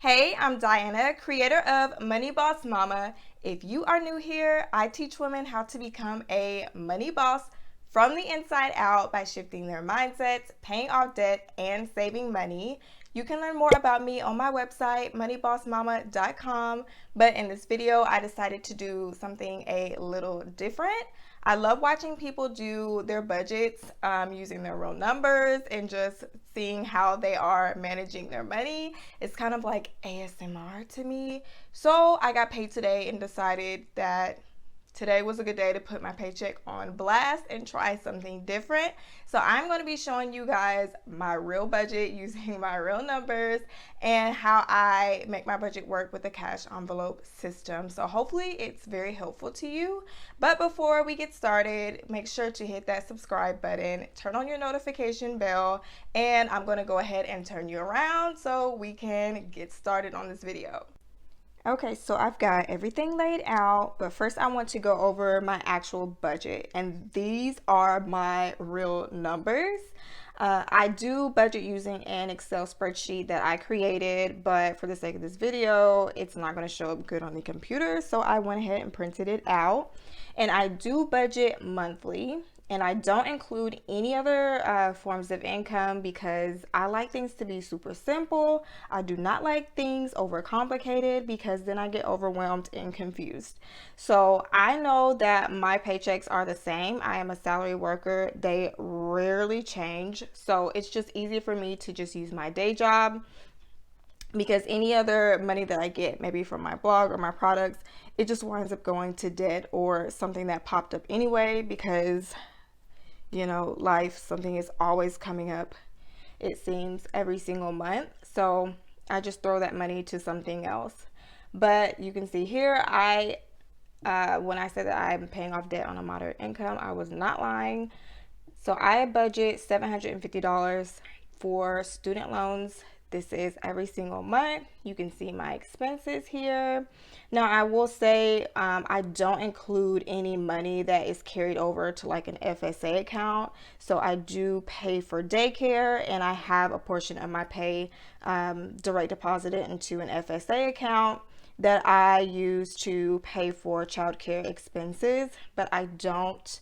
Hey, I'm Diana, creator of Money Boss Mama. If you are new here, I teach women how to become a money boss from the inside out by shifting their mindsets, paying off debt, and saving money. You can learn more about me on my website, moneybossmama.com. But in this video, I decided to do something a little different. I love watching people do their budgets using their real numbers and just seeing how they are managing their money. It's kind of like ASMR to me. So I got paid today and decided that today was a good day to put my paycheck on blast and try something different. So I'm going to be showing you guys my real budget using my real numbers and how I make my budget work with the cash envelope system. So hopefully it's very helpful to you. But before we get started, make sure to hit that subscribe button, turn on your notification bell, and I'm going to go ahead and turn you around so we can get started on this video. Okay, so I've got everything laid out, but first I want to go over my actual budget, and these are my real numbers. I do budget using an Excel spreadsheet that I created, but for the sake of this video, it's not going to show up good on the computer, so I went ahead and printed it out. And I do budget monthly. And I don't include any other forms of income because I like things to be super simple. I do not like things overcomplicated because then I get overwhelmed and confused. So I know that my paychecks are the same. I am a salary worker. They rarely change. So it's just easier for me to just use my day job, because any other money that I get, maybe from my blog or my products, it just winds up going to debt or something that popped up anyway because life, something is always coming up, it seems, every single month. So I just throw that money to something else. But you can see here, when I said that I'm paying off debt on a moderate income, I was not lying. So I budget $750 for student loans. This is every single month. You can see my expenses here. Now, I will say I don't include any money that is carried over to like an FSA account. So I do pay for daycare, and I have a portion of my pay direct deposited into an FSA account that I use to pay for childcare expenses, but I don't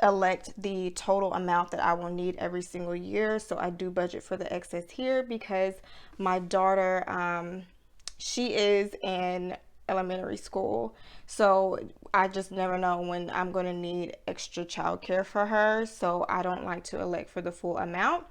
elect the total amount that I will need every single year. So I do budget for the excess here because my daughter, she is in elementary school. So I just never know when I'm going to need extra childcare for her. So I don't like to elect for the full amount.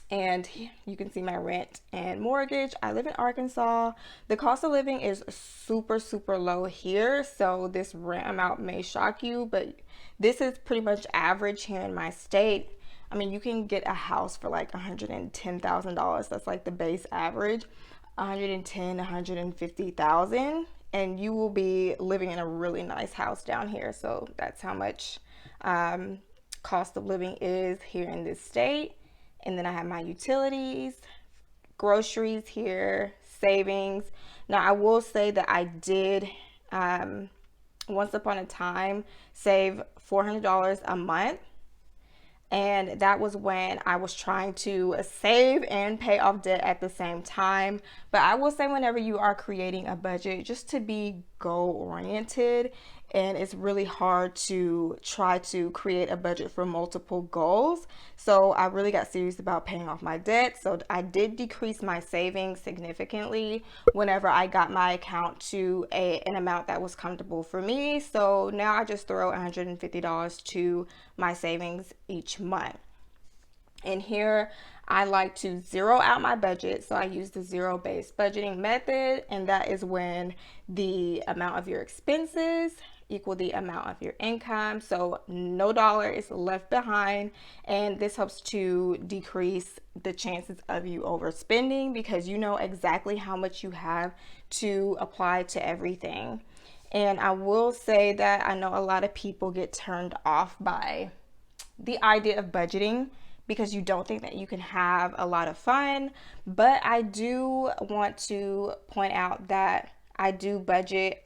And you can see my rent and mortgage. I live in Arkansas. The cost of living is super, super low here. So this rent amount may shock you, but this is pretty much average here in my state. I mean, you can get a house for like $110,000. That's like the base average. 110, 150,000, and you will be living in a really nice house down here. So that's how much cost of living is here in this state. And then I have my utilities, groceries here, savings. Now, I will say that I did, once upon a time, save $400 a month. And that was when I was trying to save and pay off debt at the same time. But I will say, whenever you are creating a budget, just to be goal oriented, and it's really hard to try to create a budget for multiple goals. So I really got serious about paying off my debt. So I did decrease my savings significantly whenever I got my account to an amount that was comfortable for me. So now I just throw $150 to my savings each month. And here I like to zero out my budget. So I use the zero-based budgeting method, and that is when the amount of your expenses equal the amount of your income. So no dollar is left behind, and this helps to decrease the chances of you overspending because you know exactly how much you have to apply to everything. And I will say that I know a lot of people get turned off by the idea of budgeting because you don't think that you can have a lot of fun. But I do want to point out that I do budget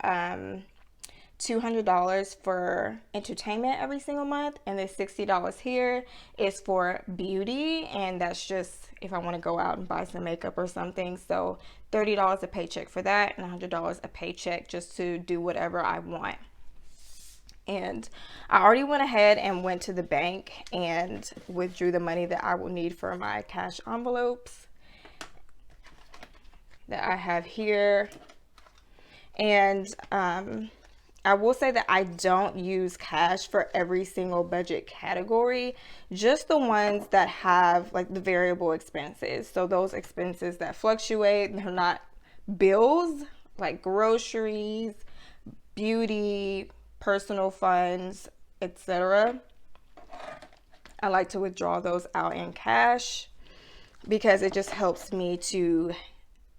$200 for entertainment every single month, and the $60 here is for beauty, and that's just if I want to go out and buy some makeup or something. So $30 a paycheck for that, and $100 a paycheck just to do whatever I want. And I already went ahead and went to the bank and withdrew the money that I will need for my cash envelopes that I have here. And I will say that I don't use cash for every single budget category, just the ones that have like the variable expenses. So those expenses that fluctuate, they're not bills, like groceries, beauty, personal funds, etc. I like to withdraw those out in cash because it just helps me to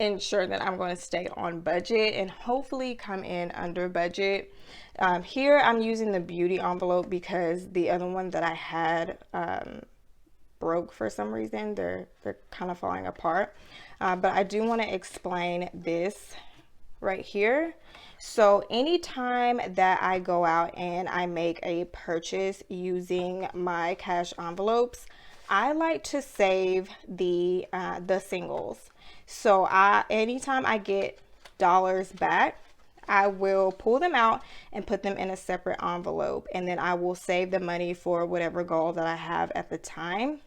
ensure that I'm going to stay on budget and hopefully come in under budget. Here I'm using the beauty envelope because the other one that I had broke for some reason. They're kind of falling apart. But I do want to explain this right here. So anytime that I go out and I make a purchase using my cash envelopes, I like to save the singles. So anytime I get dollars back, I will pull them out and put them in a separate envelope, and then I will save the money for whatever goal that I have at the time.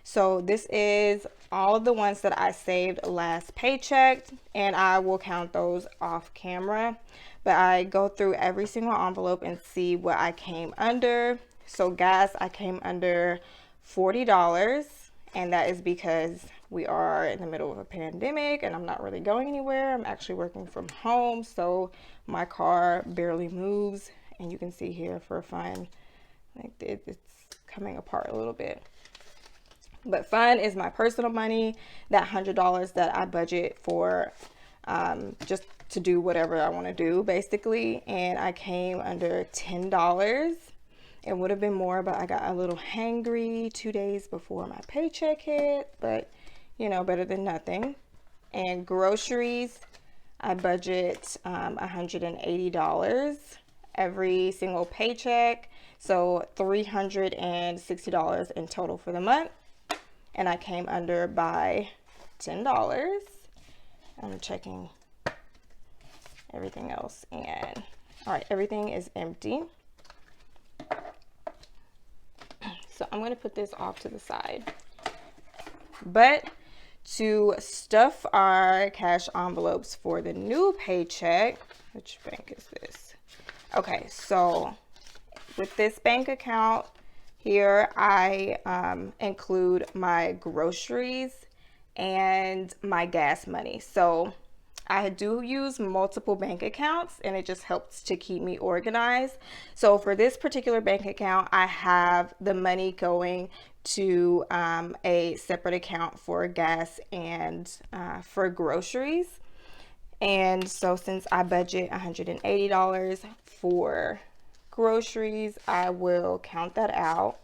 So this is all of the ones that I saved last paycheck, and I will count those off camera. But I go through every single envelope and see what I came under. So gas, I came under $40, and that is because we are in the middle of a pandemic and I'm not really going anywhere. I'm actually working from home, so my car barely moves, and you can see here for fun, like it's coming apart a little bit. But fun is my personal money, that $100 that I budget for just to do whatever I want to do, basically. And I came under $10. It would have been more, but I got a little hangry 2 days before my paycheck hit, but you know, better than nothing. And groceries, I budget $180 every single paycheck, so $360 in total for the month. And I came under by $10. I'm checking everything else, and all right, everything is empty. So I'm going to put this off to the side. But to stuff our cash envelopes for the new paycheck, which bank is this? Okay, so with this bank account here, I include my groceries and my gas money. So I do use multiple bank accounts, and it just helps to keep me organized. So for this particular bank account, I have the money going to a separate account for gas and for groceries. And so since I budget $180 for groceries, I will count that out.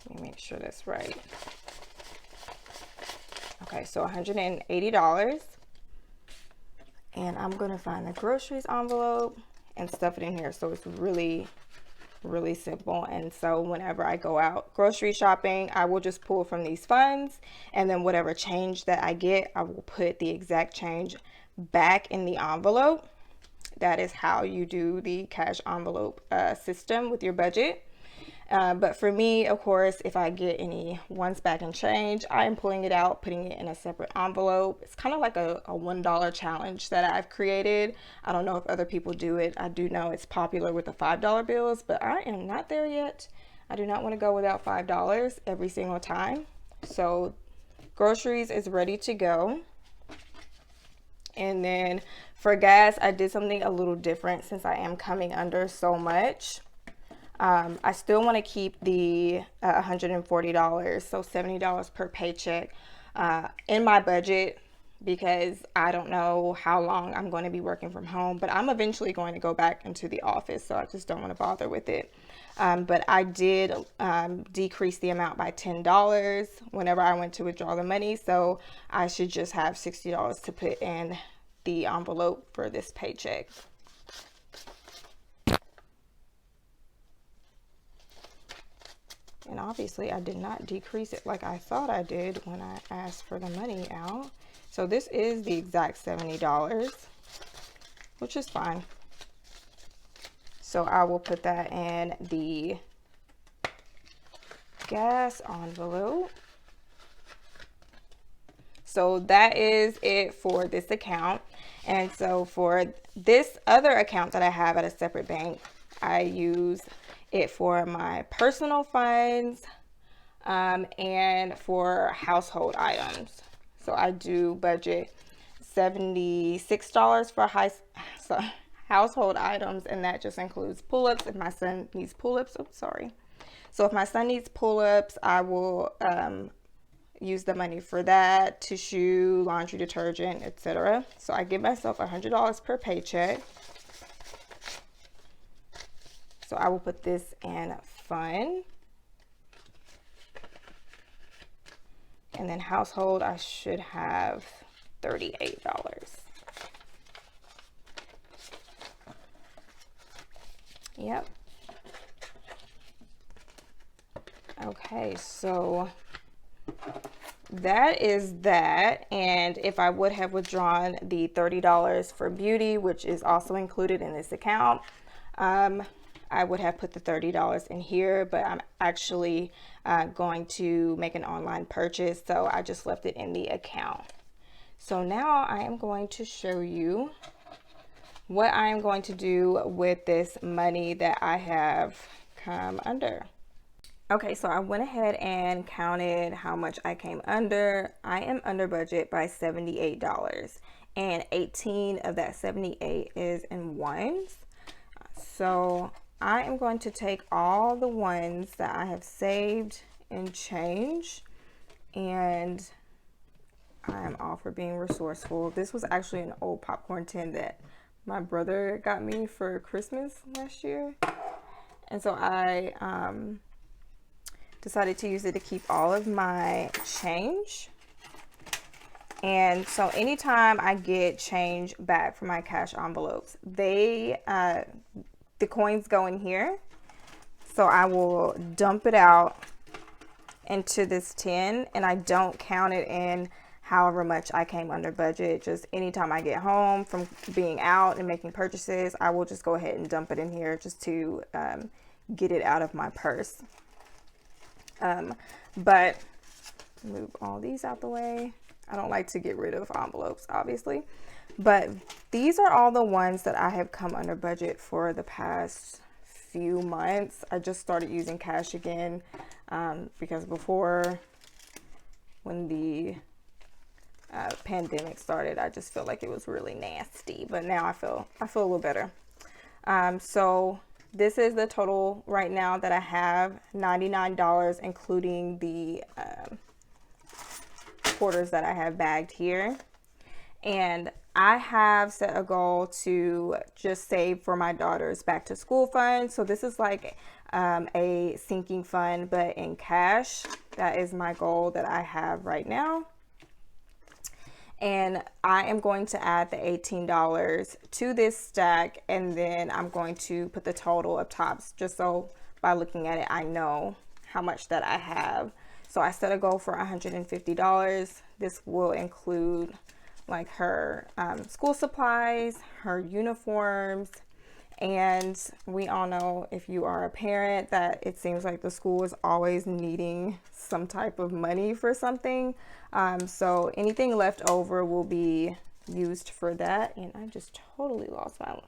Let me make sure that's right. Okay, so $180, and I'm gonna find the groceries envelope and stuff it in here. So it's really simple. And so whenever I go out grocery shopping, I will just pull from these funds, and then whatever change that I get, I will put the exact change back in the envelope. That is how you do the cash envelope system with your budget. But for me, of course, if I get any ones back in change, I am pulling it out, putting it in a separate envelope. It's kind of like a $1 challenge that I've created. I don't know if other people do it. I do know it's popular with the $5 bills, but I am not there yet. I do not want to go without $5 every single time. So groceries is ready to go. And then for gas, I did something a little different since I am coming under so much. I still want to keep the $140, so $70 per paycheck in my budget, because I don't know how long I'm going to be working from home, but I'm eventually going to go back into the office, so I just don't want to bother with it. But I did decrease the amount by $10 whenever I went to withdraw the money, so I should just have $60 to put in the envelope for this paycheck. And obviously I did not decrease it like I thought I did when I asked for the money out. So this is the exact $70, which is fine. So I will put that in the gas envelope. So that is it for this account. And so for this other account that I have at a separate bank, I use it for my personal funds and for household items. So I do budget $76 for household items, and that just includes pull-ups if my son needs pull-ups. Oh, sorry. So if my son needs pull-ups, I will use the money for that, tissue, laundry detergent, etc. So I give myself $100 per paycheck. So I will put this in fun. And then household, I should have $38. Yep. Okay, so that is that. And if I would have withdrawn the $30 for beauty, which is also included in this account, I would have put the $30 in here, but I'm actually going to make an online purchase, so I just left it in the account. So now I am going to show you what I am going to do with this money that I have come under. Okay, so I went ahead and counted how much I came under. I am under budget by $78, and 18 of that 78 is in ones. So I am going to take all the ones that I have saved and change, and I am all for being resourceful. This was actually an old popcorn tin that my brother got me for Christmas last year, and so I decided to use it to keep all of my change. And so anytime I get change back from my cash envelopes, the coins go in here. So I will dump it out into this tin, and I don't count it in however much I came under budget. Just anytime I get home from being out and making purchases, I will just go ahead and dump it in here just to get it out of my purse. But move all these out the way. I don't like to get rid of envelopes, obviously, but these are all the ones that I have come under budget for the past few months. I just started using cash again because before, when the pandemic started, I just felt like it was really nasty, but now I feel a little better. So this is the total right now that I have, $99, including the quarters that I have bagged here. And I have set a goal to just save for my daughter's back to school fund. So this is like a sinking fund, but in cash. That is my goal that I have right now. And I am going to add the $18 to this stack, and then I'm going to put the total up top, just so by looking at it, I know how much that I have. So I set a goal for $150. This will include like her school supplies, her uniforms, and we all know, if you are a parent, that it seems like the school is always needing some type of money for something. So anything left over will be used for that. And I just totally lost my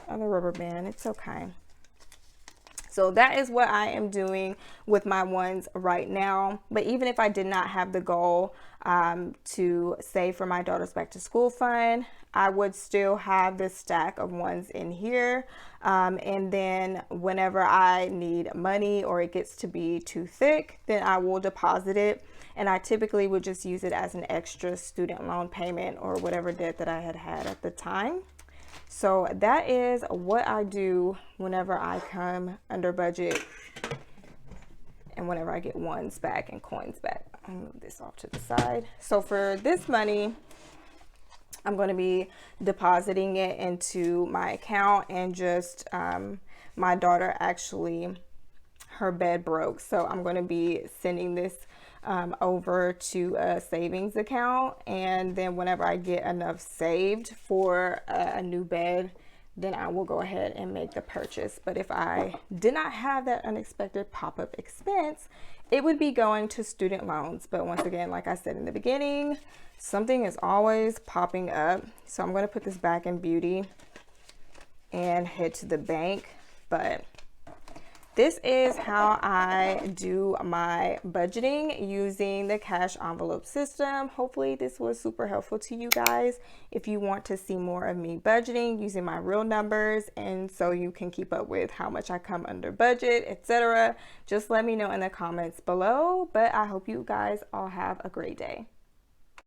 other rubber band. It's okay. So that is what I am doing with my ones right now. But even if I did not have the goal to save for my daughter's back to school fund, I would still have this stack of ones in here. And then whenever I need money or it gets to be too thick, then I will deposit it. And I typically would just use it as an extra student loan payment or whatever debt that I had at the time. So that is what I do whenever I come under budget and whenever I get ones back and coins back. I'll move this off to the side. So for this money, I'm going to be depositing it into my account, and just my daughter actually, her bed broke. So I'm going to be sending this over to a savings account, and then whenever I get enough saved for a new bed, then I will go ahead and make the purchase. But if I did not have that unexpected pop-up expense, it would be going to student loans. But once again, like I said in the beginning, something is always popping up. So I'm going to put this back in beauty and head to the bank. But this is how I do my budgeting using the cash envelope system. Hopefully this was super helpful to you guys. If you want to see more of me budgeting using my real numbers, and so you can keep up with how much I come under budget, etc., just let me know in the comments below. But I hope you guys all have a great day.